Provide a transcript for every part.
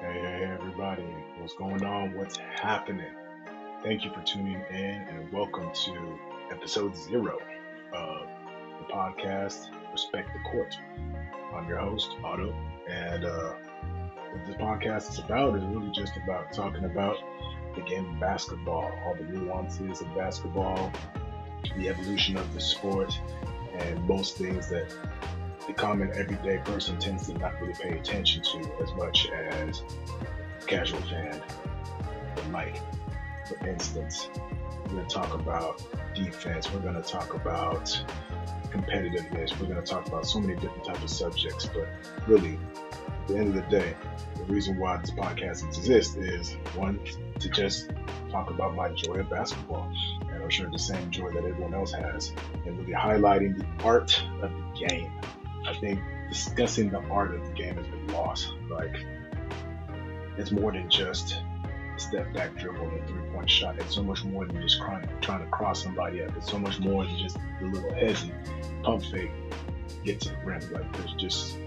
Hey, everybody, what's going on? What's happening? Thank you for tuning in and welcome to episode 0 of the podcast Respect the Court. I'm your host, Otto, and what this podcast is about is really just about talking about the game of basketball, all the nuances of basketball, the evolution of the sport, and most things that the common everyday person tends to not really pay attention to as much as casual fan would like. For instance, we're going to talk about defense. We're going to talk about competitiveness. We're going to talk about so many different types of subjects. But really, at the end of the day, the reason why this podcast exists is one, to just talk about my joy of basketball. And I'm sure the same joy that everyone else has. And really highlighting the art of the game. I think discussing the art of the game has been lost. Like, it's more than just a step back dribble and a 3-point shot. It's so much more than just trying to cross somebody up. It's so much more than just the little hezzy pump fake, get to the rim. Like, there's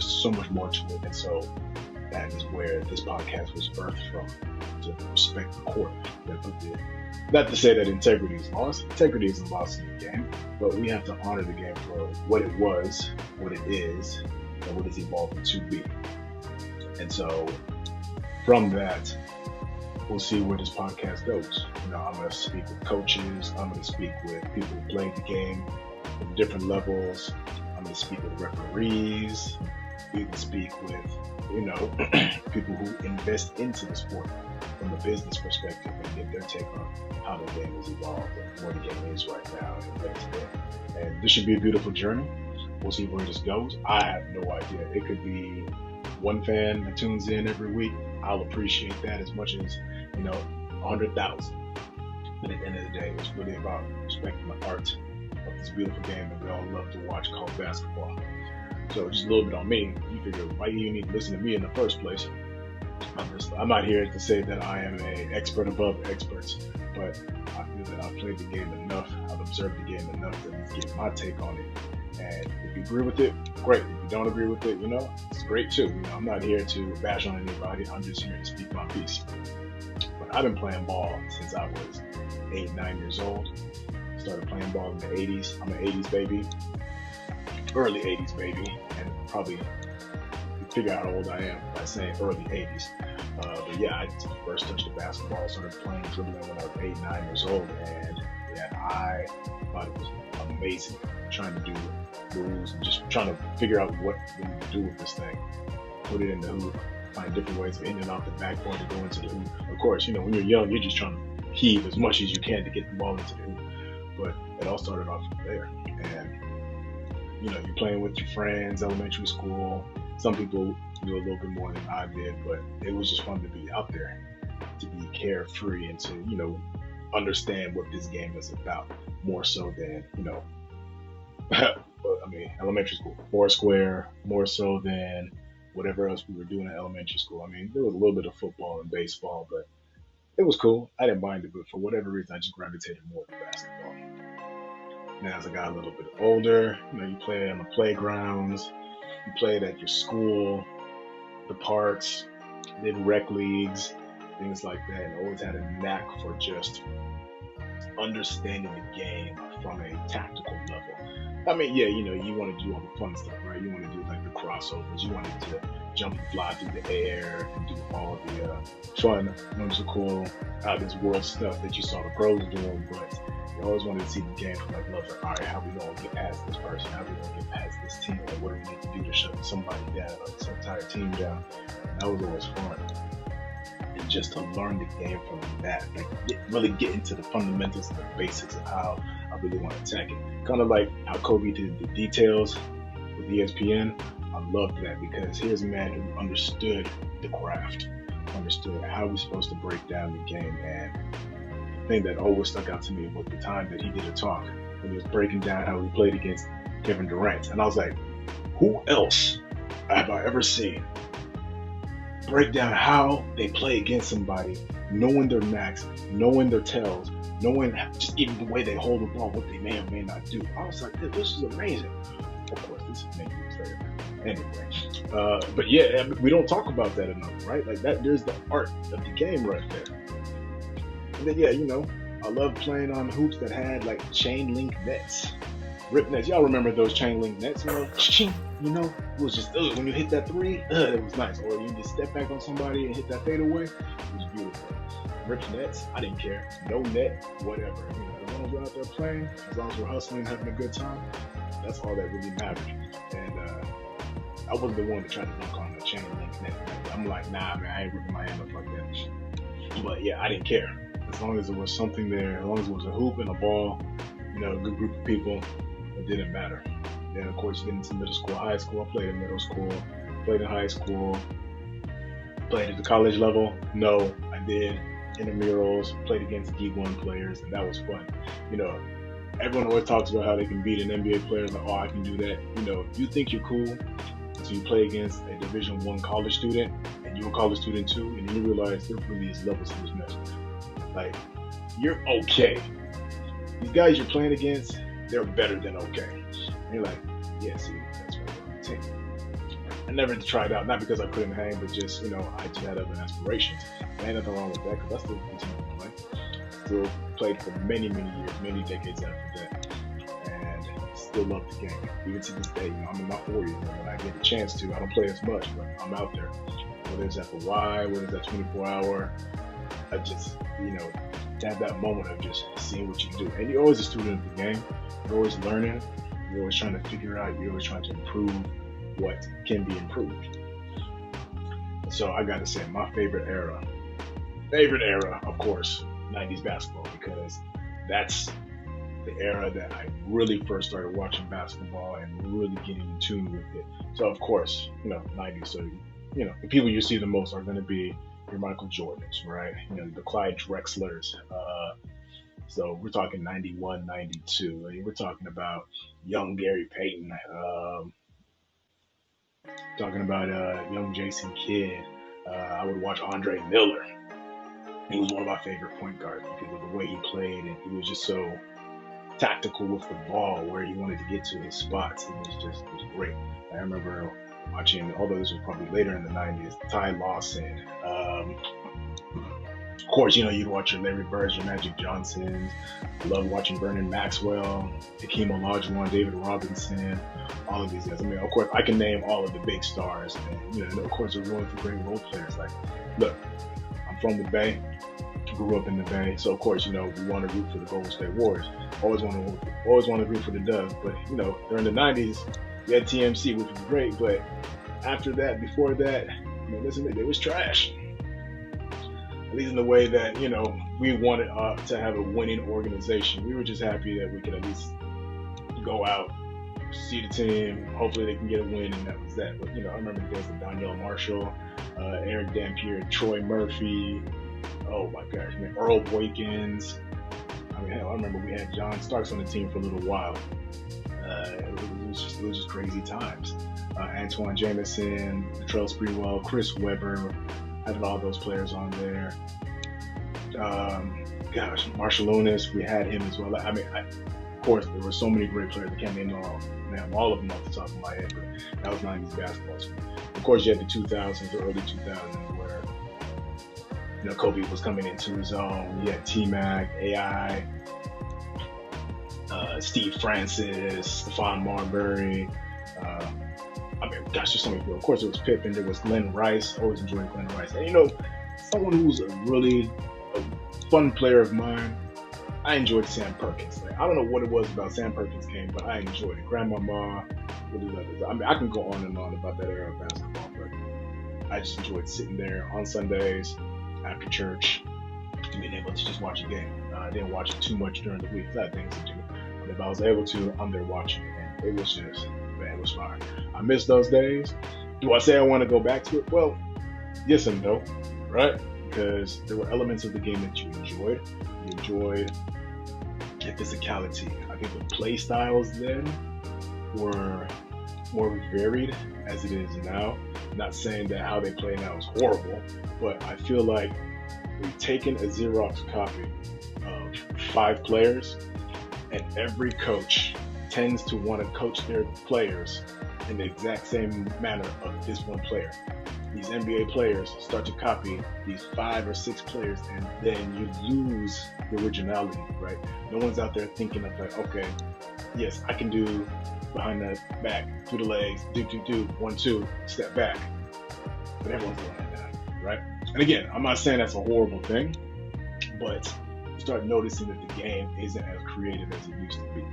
so much more to it. And so that is where this podcast was birthed from, to respect the court. Not to say that integrity is lost. Integrity isn't lost in the game, but we have to honor the game for what it was, what it is, and what it's evolving to be. And so from that, we'll see where this podcast goes. I'm going to speak with coaches. I'm going to speak with people who played the game from different levels. I'm going to speak with referees. We can speak with, people who invest into the sport from a business perspective and get their take on how the game has evolved and where the game is right now and where it's been. And this should be a beautiful journey. We'll see where this goes. I have no idea. It could be one fan that tunes in every week. I'll appreciate that as much as, 100,000. But at the end of the day, it's really about respecting the art of this beautiful game that we all love to watch called basketball. So just a little bit on me. You figure, why do you need to listen to me in the first place? I'm not here to say that I am an expert above experts, but I feel that I've played the game enough, I've observed the game enough to get my take on it. And if you agree with it, great. If you don't agree with it, it's great too. I'm not here to bash on anybody. I'm just here to speak my piece. But I've been playing ball since I was 8, 9 years old. Started playing ball in the 80s. I'm an 80s baby, early 80s baby, and probably figure out how old I am by saying early 80s. But yeah, I first touched the basketball, started playing dribbling when I was 8, 9 years old, and yeah, I thought it was amazing trying to do moves and just trying to figure out what to do with this thing. Put it in the hoop, find different ways of hitting it off the backboard to go into the hoop. Of course, when you're young, you're just trying to heave as much as you can to get the ball into the hoop. But it all started off from there. And, you're playing with your friends, elementary school. Some people knew a little bit more than I did, but it was just fun to be out there, to be carefree and to, understand what this game is about more so than, elementary school, Foursquare, more so than whatever else we were doing in elementary school. There was a little bit of football and baseball, but it was cool. I didn't mind it, but for whatever reason, I just gravitated more to basketball. Now, as I got a little bit older, you play on the playgrounds, you played at your school, the parks, did rec leagues, things like that, and always had a knack for just understanding the game from a tactical level. You want to do all the fun stuff, right? You want to do like the crossovers. You wanted to jump and fly through the air and do all the fun, whimsical, out of this world stuff that you saw the pros doing, but you always wanted to see the game from like, all right, how we gonna get past this person? How we gonna get past this team? Like, what do we need to do to shut somebody down or this entire team down? And that was always fun. And just to learn the game from that, like really get into the fundamentals and the basics of how I really want to attack it. Kind of like how Kobe did the details with ESPN. I loved that because here's a man who understood the craft, understood how we're supposed to break down the game. And the thing that always stuck out to me was the time that he did a talk when he was breaking down how he played against Kevin Durant. And I was like, who else have I ever seen break down how they play against somebody, knowing their knacks, knowing their tells, knowing just even the way they hold the ball, what they may or may not do. I was like, this is amazing. Of course, this is many years later. Anyway, But yeah, we don't talk about that enough, right? Like that, there's the art of the game right there. And then yeah, I love playing on hoops that had like chain link nets, rip nets. Y'all remember those chain link nets? Ching, it was just when you hit that three, it was nice. Or you just step back on somebody and hit that fadeaway, it was beautiful. Rip nets, I didn't care. No net, whatever. As long as we're out there playing, as long as we're hustling, having a good time, that's all that really mattered. And I wasn't the one to try to dunk on the chain link net. I'm like, nah, man, I ain't ripping my hand up like that. But yeah, I didn't care. As long as there was something there, as long as it was a hoop and a ball, a good group of people, it didn't matter. Then of course you get into middle school, high school. I played in middle school, played in high school, played at the college level. No, I did intramurals, played against D1 players, and that was fun. Everyone always talks about how they can beat an NBA player, like, oh, I can do that. You think you're cool until you play against a Division I college student, and you're a college student too, and then you realize there really is levels to this mess. Like, you're okay. These guys you're playing against, they're better than okay. And you're like, yeah, see, that's why we're on the team. I never tried out, not because I couldn't hang, but just, I just had other aspirations. There ain't nothing wrong with that, because I still continue to play. Still played for many, many years, many decades after that. And still love the game. Even to this day, I'm in my 40s, and when I get a chance to, I don't play as much, but I'm out there. Whether it's at the Y, whether it's at 24-hour, I just, to have that moment of just seeing what you do. And you're always a student of the game. You're always learning. You're always trying to figure out. You're always trying to improve what can be improved. So I got to say, my favorite era, of course, 90s basketball, because that's the era that I really first started watching basketball and really getting in tune with it. So of course, 90s. So, the people you see the most are going to be your Michael Jordans, right? The Clyde Drexlers. So we're talking 91, 92. I mean, we're talking about young Gary Payton. Talking about young Jason Kidd. I would watch Andre Miller. He was one of my favorite point guards because of the way he played, and he was just so tactical with the ball, where he wanted to get to his spots. It was great. I remember watching, although this was probably later in the 90s, Ty Lawson. Of course, you'd watch your Larry Birds, your Magic Johnsons. I love watching Vernon Maxwell, Hakeem Olajuwon, David Robinson, all of these guys. I mean, of course, I can name all of the big stars. And, of course, they're going through great role players. Like, look, I'm from the Bay, grew up in the Bay, so of course, we want to root for the Golden State Warriors. Always want to root for the Dubs. But, during the 90s, you had TMC, which was great. But after that, before that, listen, it was trash. At least in the way that, we wanted to have a winning organization. We were just happy that we could at least go out, see the team, hopefully they can get a win, and that was that. But, I remember the days of Donnell Marshall, Eric Dampier, Troy Murphy, oh my gosh, man, Earl Boykins. I mean, hell, I remember we had John Starks on the team for a little while. It was just crazy times. Antoine Jameson, Latrell Sprewell, Chris Webber, having all those players on there. Marshall Lunas, we had him as well. I mean, of course, there were so many great players. I can't name all of them off the top of my head, but that was 90s basketball. Of course, you had the 2000s, the early 2000s, where Kobe was coming into his own. You had T-Mac, AI, Steve Francis, Stephon Marbury. I mean, gosh, there's so many people. Of course, it was Pippen. There was Glenn Rice. I always enjoyed Glenn Rice. And, someone who's a really fun player of mine, I enjoyed Sam Perkins. Like, I don't know what it was about Sam Perkins' game, but I enjoyed it. Grandmama, really loved it. I mean, I can go on and on about that era of basketball, but I just enjoyed sitting there on Sundays after church and being able to just watch a game. I didn't watch it too much during the week. I had things to do. But if I was able to, I'm there watching it. And it was just, man, it was fire. I miss those days. Do I say I want to go back to it? Well, yes and no, right? Because there were elements of the game that you enjoyed. You enjoyed the physicality. I think the play styles then were more varied as it is now. I'm not saying that how they play now is horrible, but I feel like we've taken a Xerox copy of 5 players, and every coach tends to want to coach their players in the exact same manner of this one player. These NBA players start to copy these 5 or 6 players, and then you lose the originality, right? No one's out there thinking of like, okay, yes, I can do behind the back, through the legs, do, 1, 2, step back. But everyone's doing that now, right? And again, I'm not saying that's a horrible thing, but you start noticing that the game isn't as creative as it used to be.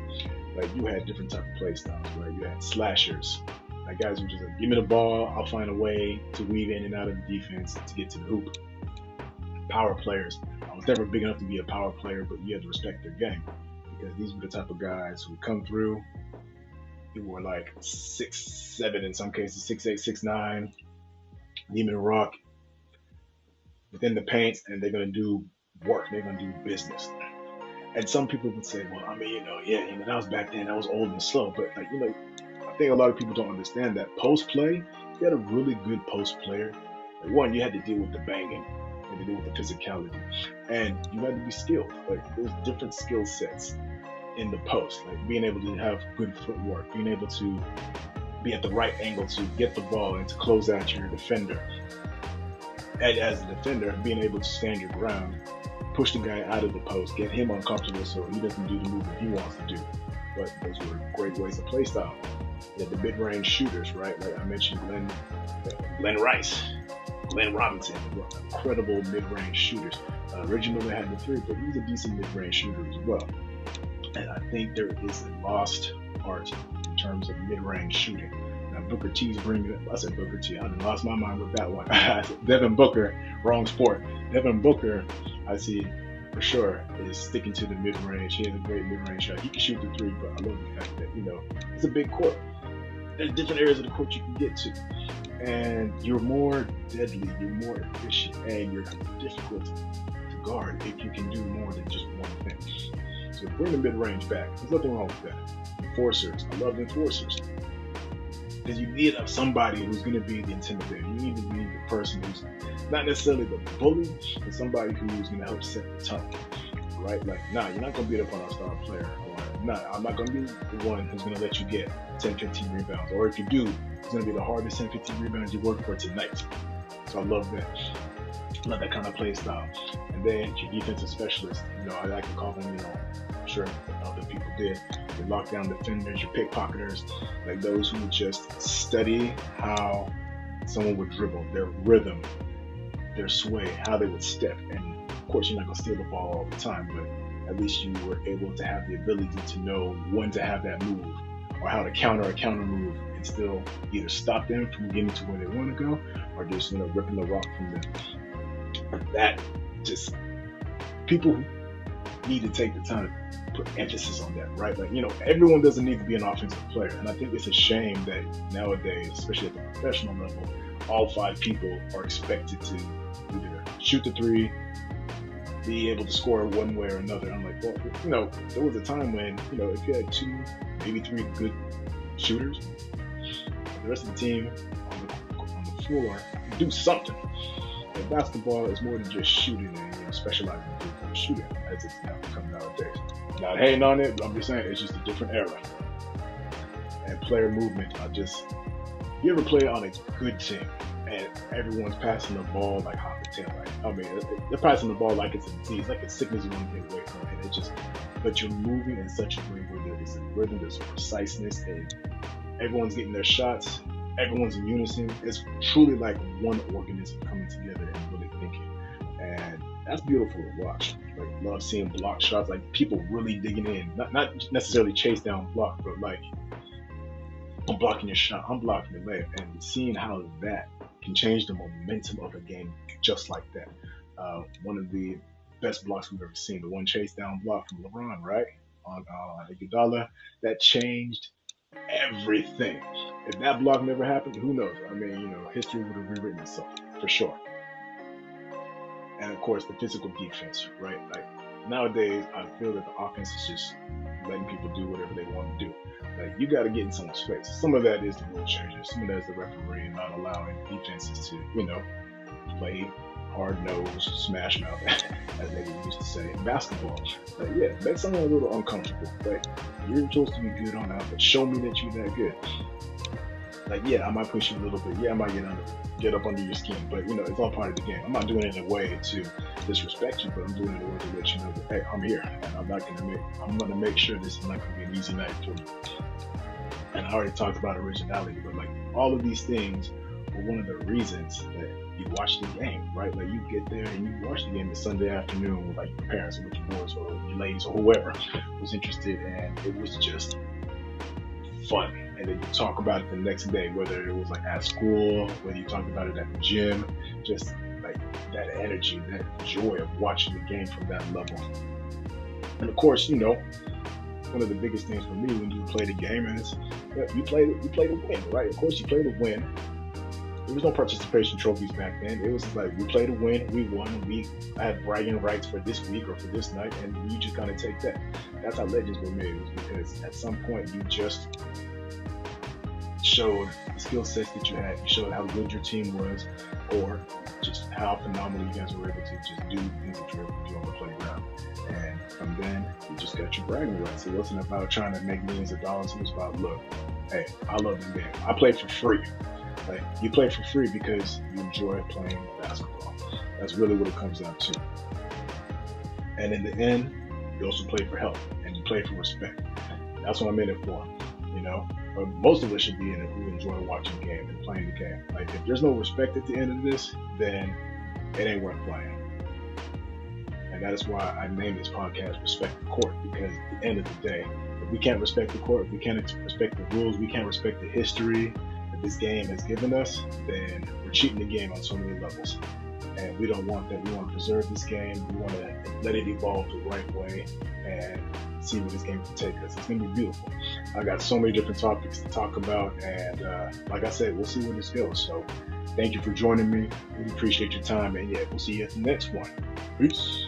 Like, you had different type of play styles, right? You had slashers, like guys who just like, give me the ball, I'll find a way to weave in and out of the defense to get to the hoop. Power players. I was never big enough to be a power player, but you had to respect their game, because these were the type of guys who would come through. They were like 6'7", in some cases 6'8", 6'9", Neiman Rock within the paint, and they're gonna do work. They're gonna do business. And some people would say, well, I mean, that was back then. That was old and slow. But like, I think a lot of people don't understand that post play. You had a really good post player. Like, one, you had to deal with the banging, you had to deal with the physicality, and you had to be skilled. Like, there's different skill sets in the post, like being able to have good footwork, being able to be at the right angle to get the ball and to close out your defender. And as a defender, being able to stand your ground, push the guy out of the post, get him uncomfortable so he doesn't do the movement he wants to do. But those were great ways to play style. You had the mid-range shooters, right? Like I mentioned, Glenn Rice, Glenn Robinson, incredible mid-range shooters. Originally had the 3, but he was a decent mid-range shooter as well. And I think there is a lost art in terms of mid-range shooting. Now Booker T's bringing it. I said Booker T. I lost my mind with that one. I said Devin Booker, wrong sport. Devin Booker, I see for sure, is sticking to the mid-range. He has a great mid-range shot. He can shoot the 3, but I love the fact that, it's a big court. There's different areas of the court you can get to. And you're more deadly, you're more efficient, and you're difficult to guard if you can do more than just one thing. So bring the mid-range back. There's nothing wrong with that. Enforcers. I love enforcers. Because you need somebody who's going to be the intimidator. You need to be the person who's not necessarily the bully, but somebody who's going to help set the tone. Right? Like, nah, you're not going to beat up on our star player. Or, nah, I'm not going to be the one who's going to let you get 10, 15 rebounds. Or if you do, it's going to be the hardest 10, 15 rebounds you work for tonight. So I love that. Love that kind of play style. And then your defensive specialist, I like to call them, I'm sure other people did, your lockdown defenders, your pickpocketers, like those who would just study how someone would dribble, their rhythm, their sway, how they would step. And of course, you're not going to steal the ball all the time, but at least you were able to have the ability to know when to have that move or how to counter a counter move and still either stop them from getting to where they want to go or just, ripping the rock from them. That just, people need to take the time to put emphasis on that, right? Like, everyone doesn't need to be an offensive player. And I think it's a shame that nowadays, especially at the professional level, all 5 people are expected to either shoot the 3, be able to score one way or another. I'm like, well, there was a time when, if you had 2, maybe 3 good shooters, the rest of the team on the floor do something. And basketball is more than just shooting and specializing in shooting as it's now become nowadays. Not hating on it, but I'm just saying it's just a different era. And player movement, you ever play on a good team and everyone's passing the ball like hot potato? They're passing the ball like it's a disease, like it's sickness you want to get away from. And but you're moving in such a way where there's a rhythm, there's a preciseness, and everyone's getting their shots. Everyone's in unison. It's truly like one organism coming together and really thinking. And that's beautiful to watch. Like, love seeing block shots, like people really digging in. Not necessarily chase down block, but like, I'm blocking your shot, I'm blocking your layup. And seeing how that can change the momentum of a game just like that. One of the best blocks we've ever seen, the one chase down block from LeBron, right? On Iguodala, that changed everything. If that block never happened, who knows? History would have rewritten itself for sure. And of course, the physical defense, right? Like, nowadays, I feel that the offense is just letting people do whatever they want to do. Like, you got to get in someone's face. Some of that is the rule changes. Some of that is the referee not allowing defenses to, play hard-nosed, smash mouth, as they used to say in basketball. Like, yeah, make someone a little uncomfortable. Like, you're supposed to be good on that, but show me that you're that good. Like, yeah, I might push you a little bit. Yeah, I might get up under your skin, but it's all part of the game. I'm not doing it in a way to disrespect you, but I'm doing it in a way to let you know that, hey, I'm here, and I'm gonna make sure this is not gonna be an easy night for you. And I already talked about originality, but like all of these things were one of the reasons that you watch the game, right? Like you get there and you watch the game this Sunday afternoon with like your parents or with your boys or your ladies or whoever was interested, and it was just fun. And then you talk about it the next day, whether it was like at school, whether you talk about it at the gym, just like that energy, that joy of watching the game from that level. And of course, one of the biggest things for me when you play the game is that you play to win, right? Of course, you play to win. There was no participation trophies back then. It was like we play to win, we won, I had bragging rights for this week or for this night, and you just kind of take that. That's how legends were made, was because at some point you just showed the skill sets that you had. You showed how good your team was, or just how phenomenal you guys were able to just do the things that you were able to do on the playground. And from then, you just got your bragging rights. It wasn't about trying to make millions of dollars. It was about, look, hey, I love the game. I play for free. Like, you play for free because you enjoy playing basketball. That's really what it comes down to. And in the end, you also play for help, and you play for respect. That's what I'm in it for, But most of us should be in it who enjoy watching the game and playing the game. Like, if there's no respect at the end of this, then it ain't worth playing. And that is why I named this podcast Respect the Court, because at the end of the day, if we can't respect the court, if we can't respect the rules, we can't respect the history that this game has given us, then we're cheating the game on so many levels. And we don't want that. We want to preserve this game. We want to let it evolve the right way and see where this game can take us. It's going to be beautiful. I got so many different topics to talk about, and like I said, we'll see where this goes. So thank you for joining me. Really appreciate your time, and yeah, we'll see you at the next one. Peace.